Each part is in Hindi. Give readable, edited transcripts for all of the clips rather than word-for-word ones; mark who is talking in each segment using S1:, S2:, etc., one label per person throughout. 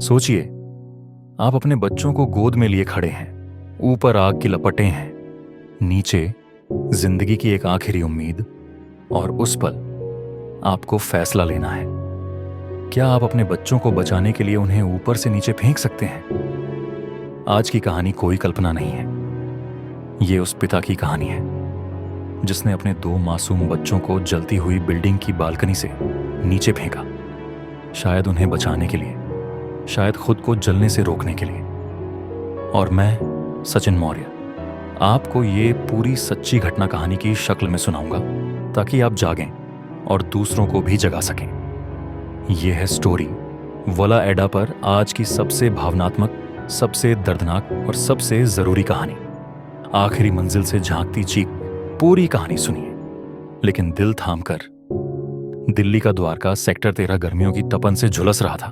S1: सोचिए, आप अपने बच्चों को गोद में लिए खड़े हैं, ऊपर आग की लपटें हैं, नीचे जिंदगी की एक आखिरी उम्मीद, और उस पल आपको फैसला लेना है। क्या आप अपने बच्चों को बचाने के लिए उन्हें ऊपर से नीचे फेंक सकते हैं? आज की कहानी कोई कल्पना नहीं है। ये उस पिता की कहानी है जिसने अपने 2 मासूम बच्चों को जलती हुई बिल्डिंग की बालकनी से नीचे फेंका, शायद उन्हें बचाने के लिए, शायद खुद को जलने से रोकने के लिए। और मैं सचिन मौर्य आपको ये पूरी सच्ची घटना कहानी की शक्ल में सुनाऊंगा ताकि आप जागें और दूसरों को भी जगा सकें। यह है स्टोरी वला एडा पर आज की सबसे भावनात्मक, सबसे दर्दनाक और सबसे जरूरी कहानी। आखिरी मंजिल से झांकती चीख, पूरी कहानी सुनिए, लेकिन दिल थाम कर। दिल्ली का द्वारका सेक्टर 13 गर्मियों की तपन से झुलस रहा था,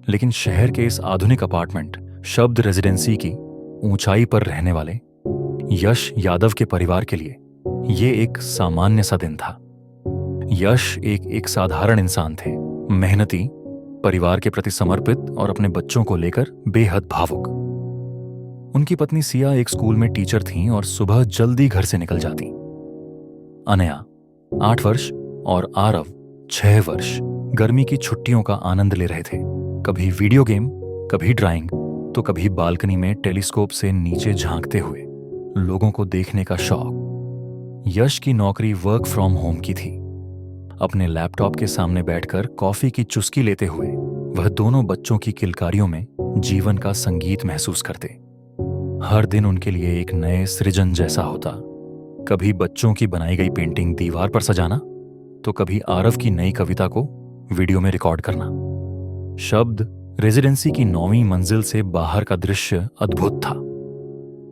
S1: लेकिन शहर के इस आधुनिक अपार्टमेंट शब्द रेजिडेंसी की ऊंचाई पर रहने वाले यश यादव के परिवार के लिए यह एक सामान्य सा दिन था। यश एक साधारण इंसान थे, मेहनती, परिवार के प्रति समर्पित और अपने बच्चों को लेकर बेहद भावुक। उनकी पत्नी सिया एक स्कूल में टीचर थीं और सुबह जल्दी घर से निकल जाती। अनया 8 वर्ष और आरव 6 वर्ष गर्मी की छुट्टियों का आनंद ले रहे थे। कभी वीडियो गेम, कभी ड्राइंग, तो कभी बालकनी में टेलीस्कोप से नीचे झांकते हुए लोगों को देखने का शौक। यश की नौकरी वर्क फ्रॉम होम की थी। अपने लैपटॉप के सामने बैठकर कॉफी की चुस्की लेते हुए वह दोनों बच्चों की किलकारियों में जीवन का संगीत महसूस करते। हर दिन उनके लिए एक नए सृजन जैसा होता। कभी बच्चों की बनाई गई पेंटिंग दीवार पर सजाना, तो कभी आरव की नई कविता को वीडियो में रिकॉर्ड करना। शब्द रेजिडेंसी की 9वीं मंजिल से बाहर का दृश्य अद्भुत था।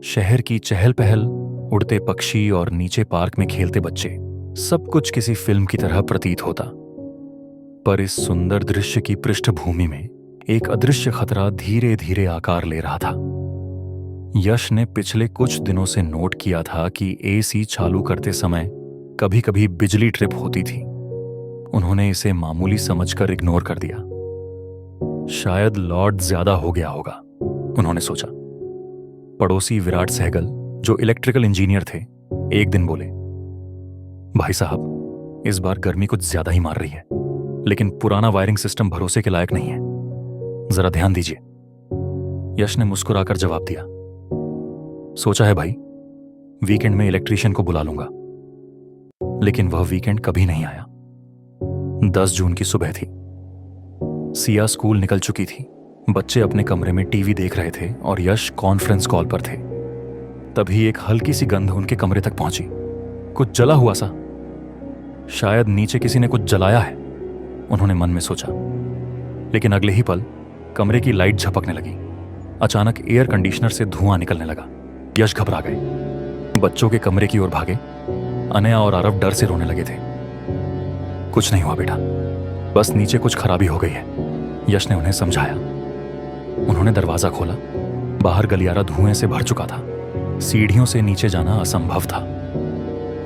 S1: शहर की चहल पहल, उड़ते पक्षी और नीचे पार्क में खेलते बच्चे, सब कुछ किसी फिल्म की तरह प्रतीत होता। पर इस सुंदर दृश्य की पृष्ठभूमि में एक अदृश्य खतरा धीरे धीरे आकार ले रहा था। यश ने पिछले कुछ दिनों से नोट किया था कि एसी चालू करते समय कभी कभी बिजली ट्रिप होती थी। उन्होंने इसे मामूली समझकर इग्नोर कर दिया। शायद लॉर्ड ज्यादा हो गया होगा, उन्होंने सोचा। पड़ोसी विराट सहगल, जो इलेक्ट्रिकल इंजीनियर थे, एक दिन बोले, भाई साहब, इस बार गर्मी कुछ ज्यादा ही मार रही है, लेकिन पुराना वायरिंग सिस्टम भरोसे के लायक नहीं है, जरा ध्यान दीजिए। यश ने मुस्कुराकर जवाब दिया, सोचा है भाई, वीकेंड में इलेक्ट्रीशियन को बुला लूंगा। लेकिन वह वीकेंड कभी नहीं आया। 10 जून की सुबह थी। सिया स्कूल निकल चुकी थी। बच्चे अपने कमरे में टीवी देख रहे थे और यश कॉन्फ्रेंस कॉल पर थे। तभी एक हल्की सी गंध उनके कमरे तक पहुंची, कुछ जला हुआ सा। शायद नीचे किसी ने कुछ जलाया है, उन्होंने मन में सोचा। लेकिन अगले ही पल कमरे की लाइट झपकने लगी। अचानक एयर कंडीशनर से धुआं निकलने लगा। यश घबरा गए, बच्चों के कमरे की ओर भागे। अनया और आरव डर से रोने लगे थे। कुछ नहीं हुआ बेटा, बस नीचे कुछ खराबी हो गई है, यश ने उन्हें समझाया। उन्होंने दरवाजा खोला। बाहर गलियारा धुएं से भर चुका था। सीढ़ियों से नीचे जाना असंभव था।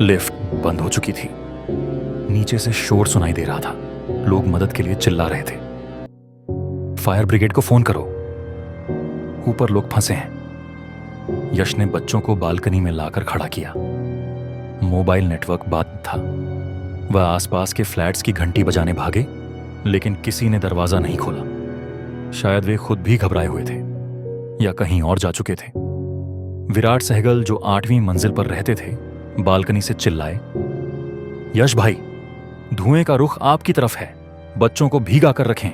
S1: लिफ्ट बंद हो चुकी थी। नीचे से शोर सुनाई दे रहा था। लोग मदद के लिए चिल्ला रहे थे। फायर ब्रिगेड को फोन करो, ऊपर लोग फंसे हैं। यश ने बच्चों को बालकनी में लाकर खड़ा किया। मोबाइल नेटवर्क बंद था। वह आसपास के फ्लैट्स की घंटी बजाने भागे, लेकिन किसी ने दरवाजा नहीं खोला। शायद वे खुद भी घबराए हुए थे या कहीं और जा चुके थे। विराट सहगल, जो 8वीं मंजिल पर रहते थे, बालकनी से चिल्लाए, यश भाई, धुएं का रुख आपकी तरफ है, बच्चों को भीगा कर रखें,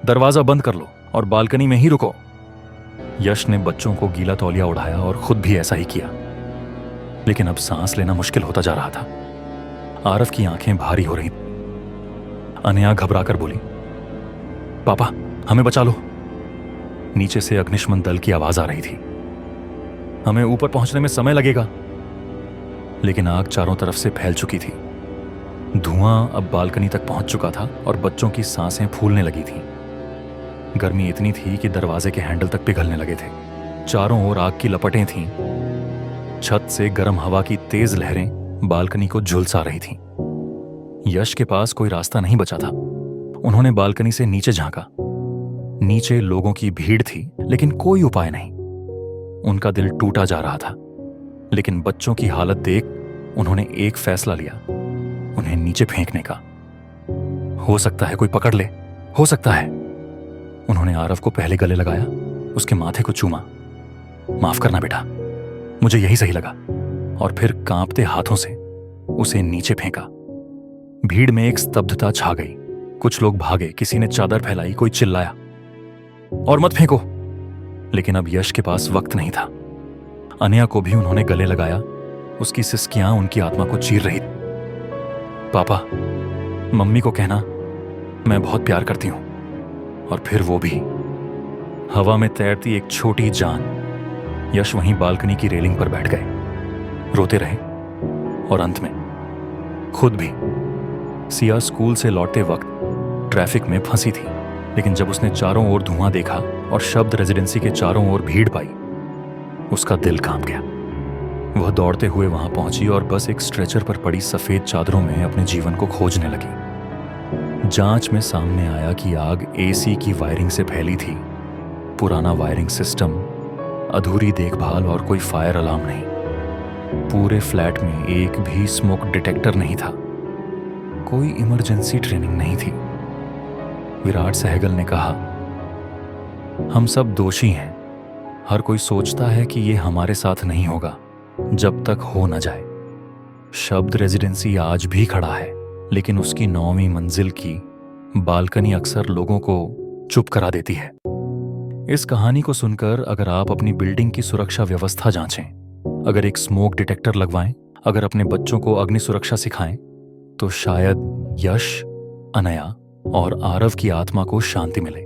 S1: दरवाजा बंद कर लो और बालकनी में ही रुको। यश ने बच्चों को गीला तौलिया उड़ाया और खुद भी ऐसा ही किया। लेकिन अब सांस लेना मुश्किल होता जा रहा था। आरव की आंखें भारी हो रही। अनया घबराकर बोली, पापा, हमें बचा लो। नीचे से अग्निशमन दल की आवाज आ रही थी, हमें ऊपर पहुंचने में समय लगेगा। लेकिन आग चारों तरफ से फैल चुकी थी। धुआं अब बालकनी तक पहुंच चुका था और बच्चों की सांसें फूलने लगी थीं। गर्मी इतनी थी कि दरवाजे के हैंडल तक पिघलने लगे थे। चारों ओर आग की लपटें थीं। छत से गर्म हवा की तेज लहरें बालकनी को झुलसा रही थीं। यश के पास कोई रास्ता नहीं बचा था। उन्होंने बालकनी से नीचे झांका। नीचे लोगों की भीड़ थी, लेकिन कोई उपाय नहीं। उनका दिल टूटा जा रहा था, लेकिन बच्चों की हालत देख उन्होंने एक फैसला लिया, उन्हें नीचे फेंकने का। हो सकता है कोई पकड़ ले, हो सकता है। उन्होंने आरव को पहले गले लगाया, उसके माथे को चूमा। माफ करना बेटा, मुझे यही सही लगा। और फिर कांपते हाथों से उसे नीचे फेंका। भीड़ में एक स्तब्धता छा गई। कुछ लोग भागे, किसी ने चादर फैलाई, कोई चिल्लाया, और मत फेंको। लेकिन अब यश के पास वक्त नहीं था। अनया को भी उन्होंने गले लगाया, उसकी सिसकियां उनकी आत्मा को चीर रही। पापा, मम्मी को कहना मैं बहुत प्यार करती हूं। और फिर वो भी, हवा में तैरती एक छोटी जान। यश वहीं बालकनी की रेलिंग पर बैठ गए, रोते रहे, और अंत में खुद भी। सिया स्कूल से लौटते वक्त ट्रैफिक में फंसी थी, लेकिन जब उसने चारों ओर धुआं देखा और शब्द रेजिडेंसी के चारों ओर भीड़ पाई, उसका दिल कांप गया। वह दौड़ते हुए वहां पहुंची और बस एक स्ट्रेचर पर पड़ी सफेद चादरों में अपने जीवन को खोजने लगी। जांच में सामने आया कि आग एसी की वायरिंग से फैली थी। पुराना वायरिंग सिस्टम, अधूरी देखभाल और कोई फायर अलार्म नहीं। पूरे फ्लैट में एक भी स्मोक डिटेक्टर नहीं था। कोई इमरजेंसी ट्रेनिंग नहीं थी। विराट सहगल ने कहा, हम सब दोषी हैं। हर कोई सोचता है कि ये हमारे साथ नहीं होगा जब तक हो न जाए। शब्द रेजिडेंसी आज भी खड़ा है, लेकिन उसकी 9वीं मंजिल की बालकनी अक्सर लोगों को चुप करा देती है। इस कहानी को सुनकर अगर आप अपनी बिल्डिंग की सुरक्षा व्यवस्था जांचें, अगर एक स्मोक डिटेक्टर लगवाएं, अगर अपने बच्चों को अग्नि सुरक्षा सिखाएं, तो शायद यश, अनया और आरव की आत्मा को शांति मिले।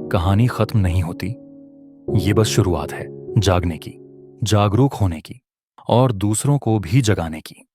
S1: कहानी खत्म नहीं होती, ये बस शुरुआत है जागने की, जागरूक होने की और दूसरों को भी जगाने की।